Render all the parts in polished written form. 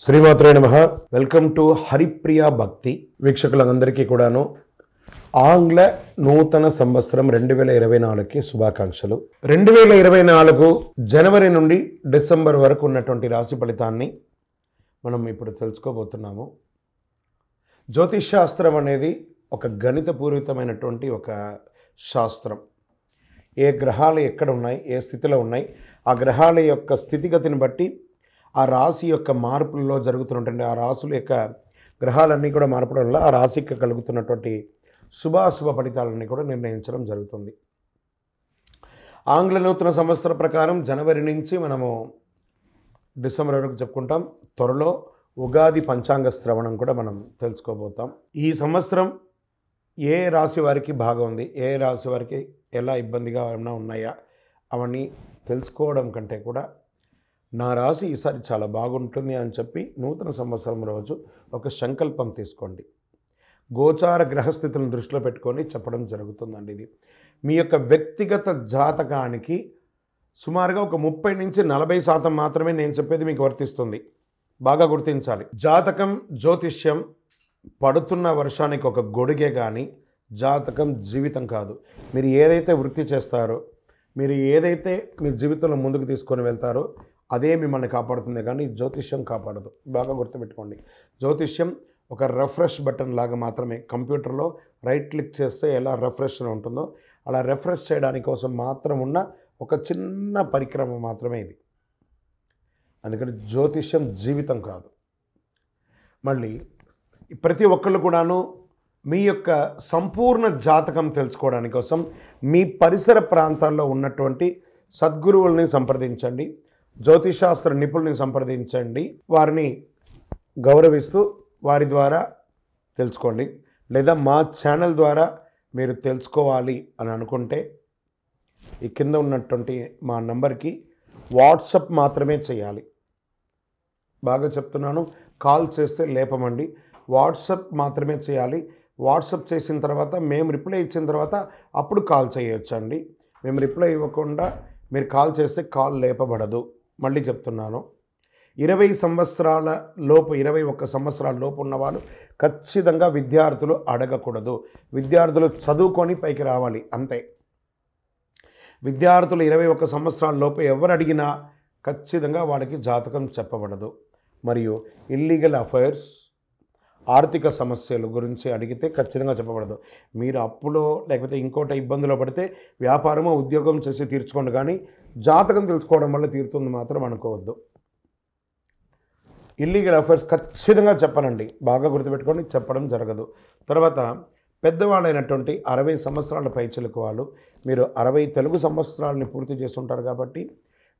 శ్రీమాత్రే నమః. Welcome to Haripriya భక్తి. వీక్షకులందరికీ కూడాను ఆంగ్ల నూతన సంవత్సరం 2024కి శుభాకాంక్షలు. 2024 జనవరి నుండి డిసెంబర్ వరకు ఉన్నటువంటి రాశి ఫలితాన్ని మనం ఇప్పుడు తెలుసుకోబోతున్నాము. జ్యోతిష్ శాస్త్రం అనేది ఒక గణితపూరితమైనటువంటి ఒక శాస్త్రం. ఏ గ్రహాలు ఎక్కడ ఉన్నాయి, ఏ స్థితిలో ఉన్నాయి, ఆ గ్రహాల యొక్క స్థితిగతిని బట్టి ఆ రాశి యొక్క మార్పులలో జరుగుతున్నటువంటి ఆ రాశుల యొక్క గ్రహాలన్నీ కూడా మార్పడం వల్ల ఆ రాశికి కలుగుతున్నటువంటి శుభాశుభ ఫలితాలన్నీ కూడా నిర్ణయించడం జరుగుతుంది. ఆంగ్ల నూతన సంవత్సర ప్రకారం జనవరి నుంచి మనము డిసెంబర్ వరకు చెప్పుకుంటాం. త్వరలో ఉగాది పంచాంగ శ్రవణం కూడా మనం తెలుసుకోబోతాం. ఈ సంవత్సరం ఏ రాశి వారికి బాగుంది, ఏ రాశి వారికి ఎలా ఇబ్బందిగా ఏమైనా ఉన్నాయా అవన్నీ తెలుసుకోవడం కంటే కూడా నా రాశి ఈసారి చాలా బాగుంటుంది అని చెప్పి నూతన సంవత్సరం రోజు ఒక సంకల్పం తీసుకోండి. గోచార గ్రహస్థితులను దృష్టిలో పెట్టుకొని చెప్పడం జరుగుతుందండి. ఇది మీ యొక్క వ్యక్తిగత జాతకానికి సుమారుగా ఒక 30 నుంచి 40% మాత్రమే నేను చెప్పేది మీకు వర్తిస్తుంది. బాగా గుర్తించాలి. జాతకం, జ్యోతిష్యం పడుతున్న వర్షానికి ఒక గొడుగే కానీ జాతకం జీవితం కాదు. మీరు ఏదైతే వృత్తి చేస్తారో, మీరు ఏదైతే మీ జీవితంలో ముందుకు తీసుకొని వెళ్తారో అదే మిమ్మల్ని కాపాడుతుంది, కానీ జ్యోతిష్యం కాపాడదు. బాగా గుర్తుపెట్టుకోండి. జ్యోతిష్యం ఒక రిఫ్రెష్ బటన్ లాగా మాత్రమే. కంప్యూటర్లో రైట్ క్లిక్ చేస్తే ఎలా రిఫ్రెష్ ఉంటుందో అలా రిఫ్రెష్ చేయడానికి కోసం మాత్రం ఉన్న ఒక చిన్న పరికరం మాత్రమే ఇది. అందుకని జ్యోతిష్యం జీవితం కాదు. మళ్ళీ ప్రతి ఒక్కళ్ళు కూడాను మీ యొక్క సంపూర్ణ జాతకం తెలుసుకోవడానికి కోసం మీ పరిసర ప్రాంతాల్లో ఉన్నటువంటి సద్గురువుల్ని సంప్రదించండి, జ్యోతిషాస్త్ర నిపుణుల్ని సంప్రదించండి. వారిని గౌరవిస్తూ వారి ద్వారా తెలుసుకోండి. లేదా మా ఛానల్ ద్వారా మీరు తెలుసుకోవాలి అని అనుకుంటే ఈ కింద ఉన్నటువంటి మా నంబర్కి వాట్సప్ మాత్రమే చేయాలి. బాగా చెప్తున్నాను, కాల్ చేస్తే లేపమండి. వాట్సప్ మాత్రమే చేయాలి. వాట్సప్ చేసిన తర్వాత మేము రిప్లై ఇచ్చిన తర్వాత అప్పుడు కాల్ చేయొచ్చండి. మేము రిప్లై ఇవ్వకుండా మీరు కాల్ చేస్తే కాల్ లేపబడదు. మళ్ళీ చెప్తున్నాను, 20 సంవత్సరాల లోపు 21 సంవత్సరాల లోపు ఉన్నవాళ్ళు ఖచ్చితంగా విద్యార్థులు అడగకూడదు. విద్యార్థులు చదువుకొని పైకి రావాలి అంతే. విద్యార్థులు 21 సంవత్సరాల లోపు ఎవరు అడిగినా ఖచ్చితంగా వాళ్ళకి జాతకం చెప్పబడదు. మరియు ఇల్లీగల్ అఫైర్స్, ఆర్థిక సమస్యల గురించి అడిగితే ఖచ్చితంగా చెప్పబడదు. మీరు అప్పులో లేకపోతే ఇంకోటి ఇబ్బందులో పడితే వ్యాపారమో ఉద్యోగం చేసి తీర్చుకోండి, కానీ జాతకం తెలుసుకోవడం వల్ల తీరుతుంది మాత్రం అనుకోవద్దు. ఇల్లీగల్ అఫైర్స్ ఖచ్చితంగా చెప్పనండి. బాగా గుర్తుపెట్టుకొని చెప్పడం జరగదు. తర్వాత పెద్దవాళ్ళైనటువంటి 60 సంవత్సరాల పైచిలకు వాళ్ళు, మీరు 60 తెలుగు సంవత్సరాలని పూర్తి చేస్తుంటారు కాబట్టి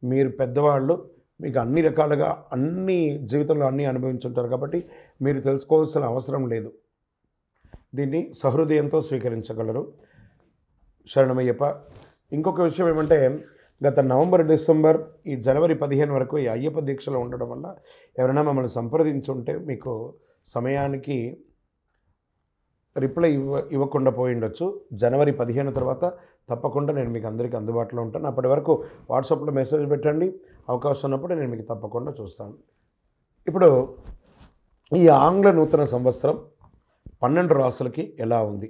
మీరు పెద్దవాళ్ళు, మీకు అన్ని రకాలుగా అన్ని జీవితంలో అన్నీ అనుభవించుంటారు కాబట్టి మీరు తెలుసుకోవాల్సిన అవసరం లేదు. దీన్ని సహృదయంతో స్వీకరించగలరు. శరణమయ్యప్ప. ఇంకొక విషయం ఏమంటే, గత నవంబర్, డిసెంబర్, ఈ జనవరి 15 వరకు ఈ అయ్యప్ప దీక్షలో ఉండడం వల్ల ఎవరైనా మమ్మల్ని సంప్రదించుంటే మీకు సమయానికి రిప్లై ఇవ్వకుండా పోయి ఉండొచ్చు. జనవరి 15 తర్వాత తప్పకుండా నేను మీకు అందరికీ అందుబాటులో ఉంటాను. అప్పటి వరకు వాట్సాప్లో మెసేజ్ పెట్టండి. అవకాశం ఉన్నప్పుడు నేను మీకు తప్పకుండా చూస్తాను. ఇప్పుడు ఈ ఆంగ్ల నూతన సంవత్సరం 12 రాశులకి ఎలా ఉంది?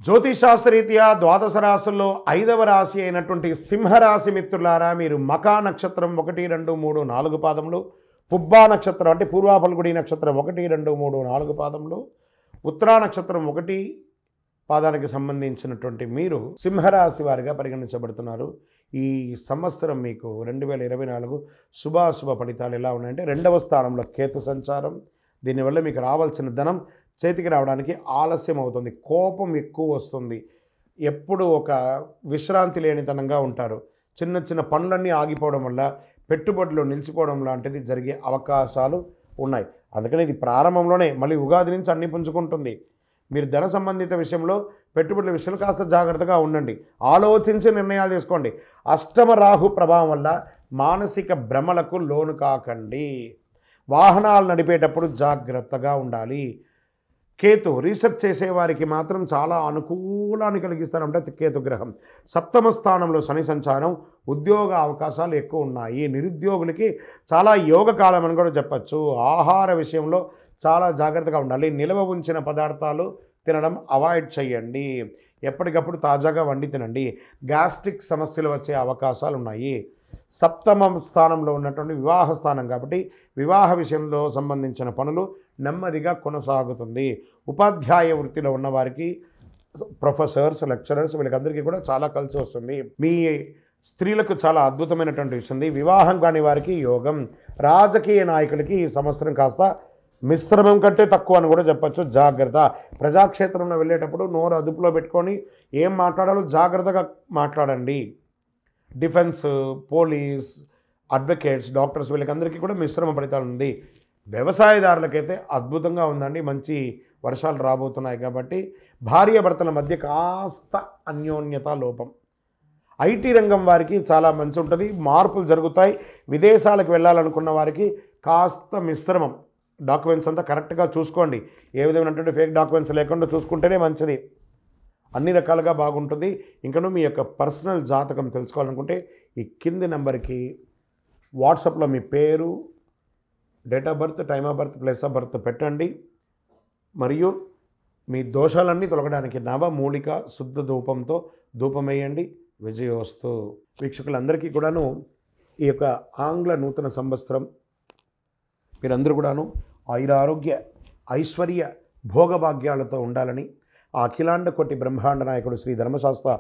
జ్యోతిషాస్త్రరీత్యా ద్వాదశ రాశుల్లో 5వ రాశి అయినటువంటి సింహరాశి మిత్రులారా, మీరు మకా నక్షత్రం 1, 2, 3, 4 పాదములు, పుబ్బా నక్షత్రం అంటే పూర్వ ఫల్గుడి నక్షత్రం 1, 2, 3, 4 పాదములు, ఉత్తరా నక్షత్రం 1 పాదానికి సంబంధించినటువంటి మీరు సింహరాశి వారిగా పరిగణించబడుతున్నారు. ఈ సంవత్సరం మీకు 2024 శుభాశుభ ఫలితాలు ఎలా ఉన్నాయంటే, 2వ స్థానంలో కేతు సంచారం. దీనివల్ల మీకు రావాల్సిన ధనం చేతికి రావడానికి ఆలస్యం అవుతుంది. కోపం ఎక్కువ వస్తుంది. ఎప్పుడు ఒక విశ్రాంతి లేనితనంగా ఉంటారు. చిన్న చిన్న పనులన్నీ ఆగిపోవడం వల్ల పెట్టుబడులు నిలిచిపోవడం లాంటిది జరిగే అవకాశాలు ఉన్నాయి. అందుకని ఇది ప్రారంభంలోనే, మళ్ళీ ఉగాది నుంచి అన్ని పుంజుకుంటుంది. మీరు ధన సంబంధిత విషయంలో, పెట్టుబడుల విషయంలో కాస్త జాగ్రత్తగా ఉండండి. ఆలోచించి నిర్ణయాలు తీసుకోండి. అష్టమ రాహు ప్రభావం వల్ల మానసిక భ్రమలకు లోను కాకండి. వాహనాలు నడిపేటప్పుడు జాగ్రత్తగా ఉండాలి. కేతు రీసెర్చ్ చేసేవారికి మాత్రం చాలా అనుకూలాన్ని కలిగిస్తారంటే కేతు గ్రహం. సప్తమ స్థానంలో శని సంచారం, ఉద్యోగ అవకాశాలు ఎక్కువ ఉన్నాయి. నిరుద్యోగులకి చాలా యోగ కాలం అని కూడా చెప్పచ్చు. ఆహార విషయంలో చాలా జాగ్రత్తగా ఉండాలి. నిల్వ ఉంచిన పదార్థాలు తినడం అవాయిడ్ చేయండి. ఎప్పటికప్పుడు తాజాగా వండి తినండి. గ్యాస్ట్రిక్ సమస్యలు వచ్చే అవకాశాలు ఉన్నాయి. సప్తమ స్థానంలో ఉన్నటువంటి వివాహ స్థానం కాబట్టి వివాహ విషయంలో సంబంధించిన పనులు నెమ్మదిగా కొనసాగుతుంది. ఉపాధ్యాయ వృత్తిలో ఉన్నవారికి, ప్రొఫెసర్స్, లెక్చరర్స్, వీళ్ళకందరికీ కూడా చాలా కలిసి వస్తుంది. మీ స్త్రీలకు చాలా అద్భుతమైనటువంటి విషయం ఉంది. వివాహం కాని వారికి యోగం. రాజకీయ నాయకులకి ఈ సంవత్సరం కాస్త మిశ్రమం కంటే తక్కువ అని కూడా చెప్పచ్చు. జాగ్రత్త. ప్రజాక్షేత్రంలో వెళ్ళేటప్పుడు నోరు అదుపులో పెట్టుకొని ఏం మాట్లాడాలో జాగ్రత్తగా మాట్లాడండి. డిఫెన్స్, పోలీస్, అడ్వకేట్స్, డాక్టర్స్ వీళ్ళకందరికీ కూడా మిశ్రమ ఫలితాలు ఉంది. వ్యవసాయదారులకైతే అద్భుతంగా ఉందండి. మంచి వర్షాలు రాబోతున్నాయి కాబట్టి భార్యాభర్తల మధ్య కాస్త అన్యోన్యత లోపం. ఐటీ రంగం వారికి చాలా మంచి ఉంటుంది. మార్పులు జరుగుతాయి. విదేశాలకు వెళ్ళాలనుకున్న వారికి కాస్త మిశ్రమం. డాక్యుమెంట్స్ అంతా కరెక్ట్గా చూసుకోండి. ఏ విధమైనటువంటి ఫేక్ డాక్యుమెంట్స్ లేకుండా చూసుకుంటేనే మంచిది. అన్ని రకాలుగా బాగుంటుంది. ఇంకను మీ యొక్క పర్సనల్ జాతకం తెలుసుకోవాలనుకుంటే ఈ కింది నెంబర్కి వాట్సాప్లో మీ పేరు, date of birth, time of birth, place of birth పెట్టండి. మరియు మీ దోషాలన్నీ తొలగడానికి నవమూలిక శుద్ధ ధూపంతో ధూపం వేయండి. విజయోస్తు. వీక్షకులందరికీ కూడాను ఈ యొక్క ఆంగ్ల నూతన సంవత్సరం మీరందరూ కూడాను ఆయురారోగ్య, ఐశ్వర్య, భోగభాగ్యాలతో ఉండాలని ఆ అఖిలాండ కోటి బ్రహ్మాండ నాయకుడు శ్రీ ధర్మశాస్త్ర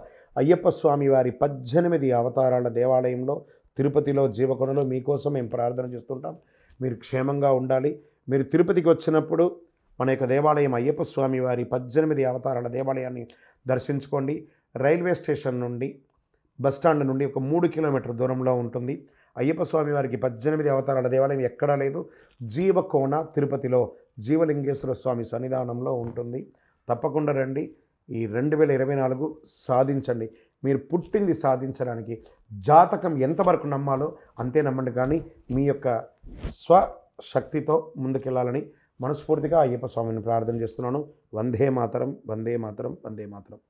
అయ్యప్ప స్వామి వారి 18 అవతారాల దేవాలయంలో తిరుపతిలో జీవకొండలో మీకోసం మేము ప్రార్థన చేస్తుంటాం. మీరు క్షేమంగా ఉండాలి. మీరు తిరుపతికి వచ్చినప్పుడు మన యొక్క దేవాలయం అయ్యప్ప స్వామి వారి 18 అవతారాల దేవాలయాన్ని దర్శించుకోండి. రైల్వే స్టేషన్ నుండి, బస్టాండ్ నుండి ఒక 3 కిలోమీటర్ దూరంలో ఉంటుంది. అయ్యప్ప స్వామి వారికి 18 అవతారాల దేవాలయం ఎక్కడా లేదు. జీవకోణ తిరుపతిలో జీవలింగేశ్వర స్వామి సన్నిధానంలో ఉంటుంది. తప్పకుండా రండి. ఈ 2024 సాధించండి. మీరు పుట్టింది సాధించడానికి. జాతకం ఎంతవరకు నమ్మాలో అంతే నమ్మండి. కానీ మీ యొక్క స్వశక్తితో ముందుకెళ్ళాలని మనస్ఫూర్తిగా అయ్యప్ప స్వామిని ప్రార్థన చేస్తున్నాను. వందే మాతరం, వందే మాతరం, వందే మాతరం.